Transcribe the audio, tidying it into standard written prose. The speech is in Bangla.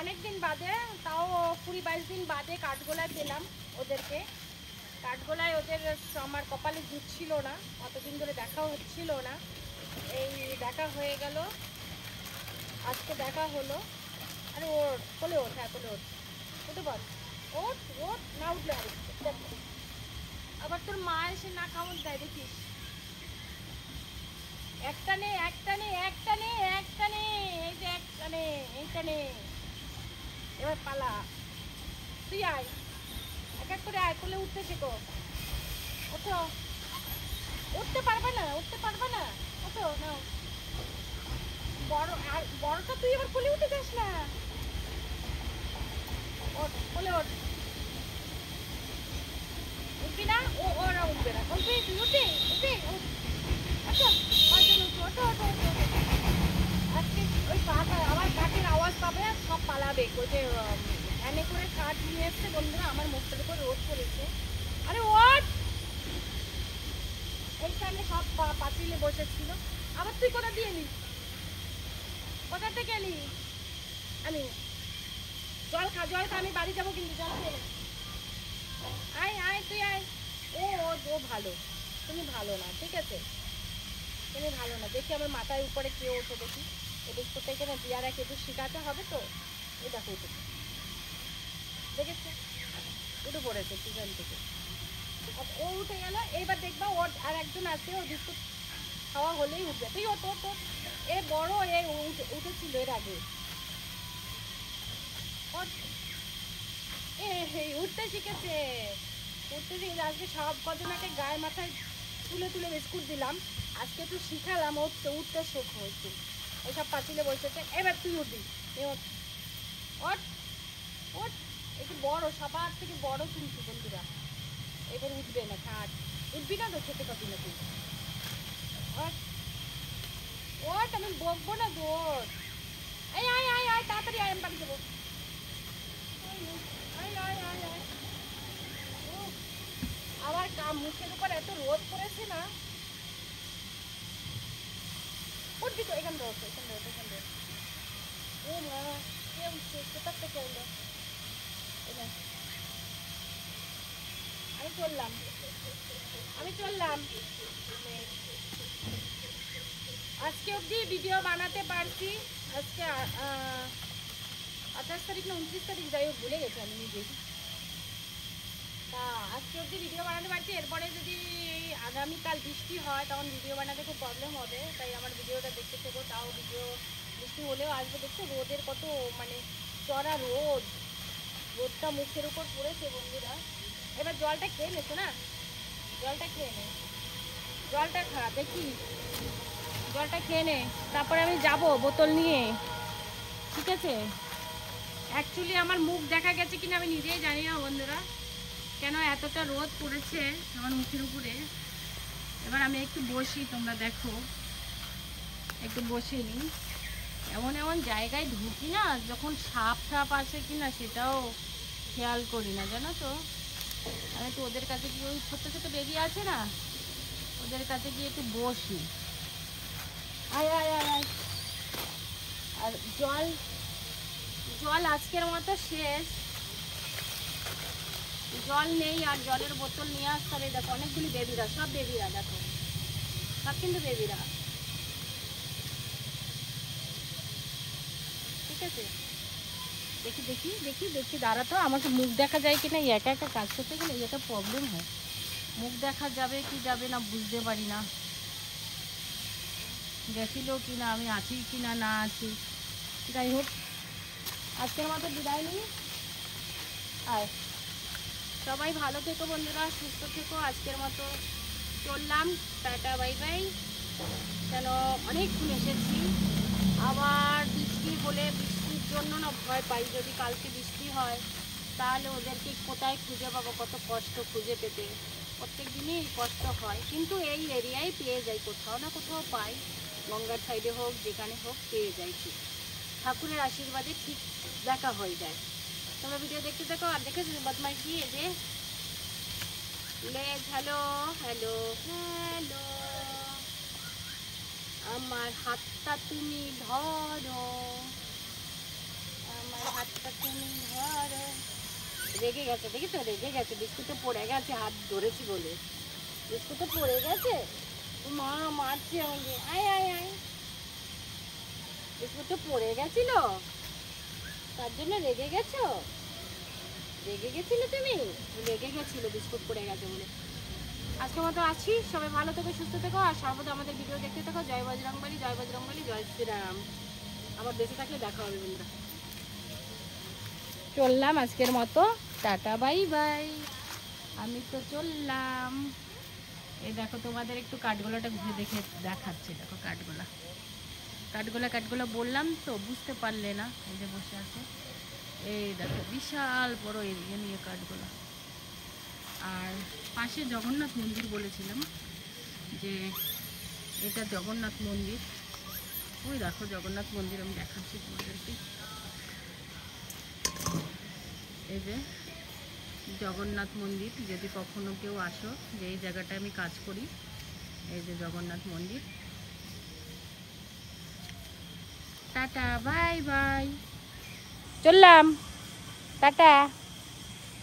অনেক দিন বাদে, তাও 20-22 দিন বাদে কাঠগোলায় পেলাম ওদেরকে। কাঠগোলায় ওদের আমার কপালে জুটছিল না, অতদিন ধরে দেখা হচ্ছিল না, এই দেখা হয়ে গেল, আজকে দেখা হলো। আরে ওর কোলে ওঠ, হ্যাঁ কোলে ওঠ, উঠে বল, ওঠ ওঠ, না উঠলে হবে। আবার তোর মা এসে না খাওয়ান দেয় দেখিস। একটা নে একটা নে একটা নে একটা নে, এই যে একটা নে, এইটা নে, এবার পালা, তুই আয়, এক এক করে আয়, কোলে উঠতে শেখো। ওঠো, উঠতে পারবে না, উঠতে পারবে না, ওঠো নাও। বড় আর বড়টা তুই এবার কোলে উঠে যাস না, ওঠ কোলে ওঠ। উঠবি না, ওরা উঠবে না, উঠবি তুই, উঠবি উঠবি, আচ্ছা ওঠো ওঠো ওঠো। আজকে ওই পাটা আবার কাঠের আওয়াজ পাবে, সব পালাবে। ওই যে ভ্যানে করে কাঠ নিয়ে এসছে বন্ধুরা, আমার মুখটার উপর রোদ করেছে। আরে ওঠ, এইখানে সব পাতিলে বসেছিল। আবার তুই কোথা দিয়ে এলি, কোথা থেকে এলি? আমি জল খা, জল খা, আমি বাড়ি যাবো কিন্তু, জল খেয়ে নে। আয় আয় তুই আয়। ও ও ভালো, তুমি ভালো না, ঠিক আছে, তুমি ভালো না। দেখি আমার মাথায় উপরে কে ওঠে, দেখি এদিক থেকে না দিয়ারা একটু শিখাতে হবে তো। এই দেখো উঠে, দেখেছে উঠে পড়েছে পিছন থেকে, ও উঠে গেল। এইবার দেখবা ওর আর একজন আছে, ও বিস্কুট খাওয়া হলেই উঠবে। তুই ওঠ ওঠ ওঠ, এ বড়, এ উঠেছিল এর আগে, উঠতে শিখেছে, উঠতে শিখেছে। আজকে সব কজনাকে গায়ে মাথায় তুলে তুলে বিস্কুট দিলাম, আজকে একটু শিখালাম উঠতে, উঠতে শেখো একটু। ওইসব পাঁচিলে বসেছে, এবার তুই উঠবি, ওঠ ওঠ ওঠ, একটু বড়, সবার থেকে বড় কিন্তু বন্ধুরা, এবার উঠবে না, খাট উঠবি না তো, খেতে পাবি না তুই। ওঠ ওঠ, আমি বকবো না তোর। এই আয় আয় আয়, তাড়াতাড়ি আয়, আমি বাড়ি যাবো। আবার মুখের উপর এত রোদ পড়েছে না, উঠবি তো, এখান থেকে এখান থেকে এখান থেকে। ও মা, কে উঠছে, কোথার থেকে এলো? আমি চললাম, আমি চললাম। আজকে অবধি ভিডিও বানাতে পারছি, আজকে 28 তারিখ না 29 তারিখ, যাই হোক ভুলে গেছি আমি নিজেই। তা আজকে অবধি ভিডিও বানাতে পারছি, এরপরে যদি আগামীকাল বৃষ্টি হয় তখন ভিডিও বানাতে খুব প্রবলেম হবে, তাই আমার ভিডিওটা দেখতে থেকো। তাও ভিডিও বৃষ্টি হলেও আসবে, দেখছো রোদের কত মানে চড়া রোদ, রোদটা মুখের উপর পড়েছে বন্ধুরা। এবার জলটা খেয়ে নেছো না, জলটা খেয়ে নে, জলটা খা, দেখি জলটা খেয়ে নে, তারপরে আমি যাব বোতল নিয়ে, ঠিক আছে? অ্যাকচুয়ালি আমার মুখ দেখা গেছে কিনা আমি নিজেই জানি না বন্ধুরা, কেন এতটা রোদ পড়েছে আমার মুখের উপরে। এবার আমি একটু বসি, তোমরা দেখো, একটু বসে নিই। এমন এমন জায়গায় ঢুকি না, যখন সাপ টাপ আছে কিনা সেটাও খেয়াল করি না, জানো তো। আমি তো ওদের কাছে গিয়ে, ওই ছোট্ট ছোট বেবি আছে না, ওদের কাছে গিয়ে একটু বসি। আয় আয় আয় আয়। আর জল জল আজকের মতো শেষ, জল নেই, আর জলের বোতল নিয়ে আসতে হবে। দেখো অনেকগুলি বেবিরা, সব বেবিরা দেখো, সব কিন্তু বেবিরা, ঠিক আছে? দেখি দেখি দেখি দেখি, দাঁড়াতো, আমাকে মুখ দেখা যায় কিনা, একা একা কাজ করতে গেলে এটা প্রবলেম হয়, মুখ দেখা যাবে কি যাবে না বুঝতে পারি না, গেছিল কি না, আমি আছি কি না না আছি। যাই হোক, আজকের মতো বিদায় নিই। আর সবাই ভালো থেকো বন্ধুরা, সুস্থ থেকো। আজকের মতো চললাম, টাটা বাই বাই। কেন অনেকক্ষণ এসেছি, আবার বৃষ্টি বলে, বৃষ্টির জন্য না ভয় পাই, যদি কালকে বৃষ্টি হয় তাহলে ওদেরকে কোথায় খুঁজে পাবো, কত কষ্ট খুঁজে পেতে, প্রত্যেক দিনই কষ্ট হয়, কিন্তু এই এরিয়ায় পেয়ে যাই, কোথাও না কোথাও পাই, গঙ্গার সাইডে হোক যেখানে হোক পেয়ে যাই, ঠিক ঠাকুরের আশীর্বাদে ঠিক দেখা হয়ে যায়। তোমরা ভিডিও দেখতে থাকো। আর দেখেছো বদমাইশি, এই যে লেজ, হ্যালো হ্যালো হ্যালো, আমার হাতটা তুমি ধরো, আমার হাত ঘরে। রেগে গেছে, দেখি তো রেগে গেছে, বিস্কুটটা পড়ে গেছে, হাত ধরেছি বলে বিস্কুটটা পড়ে গেছে। মা মারছে আমাকে, আয় আয় আয়। বিস্কুটটা পড়ে গেছিল, তার জন্য রেগে গেছো? রেগে গেছিলে তুমি? রেগে গেছিল বিস্কুট পড়ে গেছে বলে। আজকের মতো আছি, সবাই ভালো থেকো, সুস্থ থেকো, আর সর্বদা আমাদের ভিডিও দেখতে থাকো। জয় বজরংবলী, জয় বজরংবলী, জয় শ্রীরাম। আবার বেঁচে থাকলে দেখা হবে বন্ধুরা। চললাম আজকের মতো, টাটা বাই বাই। আমি তো চললাম। এই দেখো তোমাদের একটু কাঠগোলাটা ঘুরে দেখাচ্ছে। দেখো কাঠগোলা কাঠগোলা কাঠগোলা বললাম তো, বুঝতে পারলে না। এই যে বসে আছে, এই দেখো বিশাল বড় এরিয়া নিয়ে কাঠগোলা। আর পাশে জগন্নাথ মন্দির বলেছিলাম, যে এটা জগন্নাথ মন্দির। ওই দেখো জগন্নাথ মন্দির, আমি দেখাচ্ছি তোমাদেরকে। এই যে জগন্নাথ মন্দির, যদি কখনো কেউ আসো, যে এই জায়গাটায় আমি কাজ করি, এই যে জগন্নাথ মন্দির। টাটা বাই বাই, চললাম, টাটা।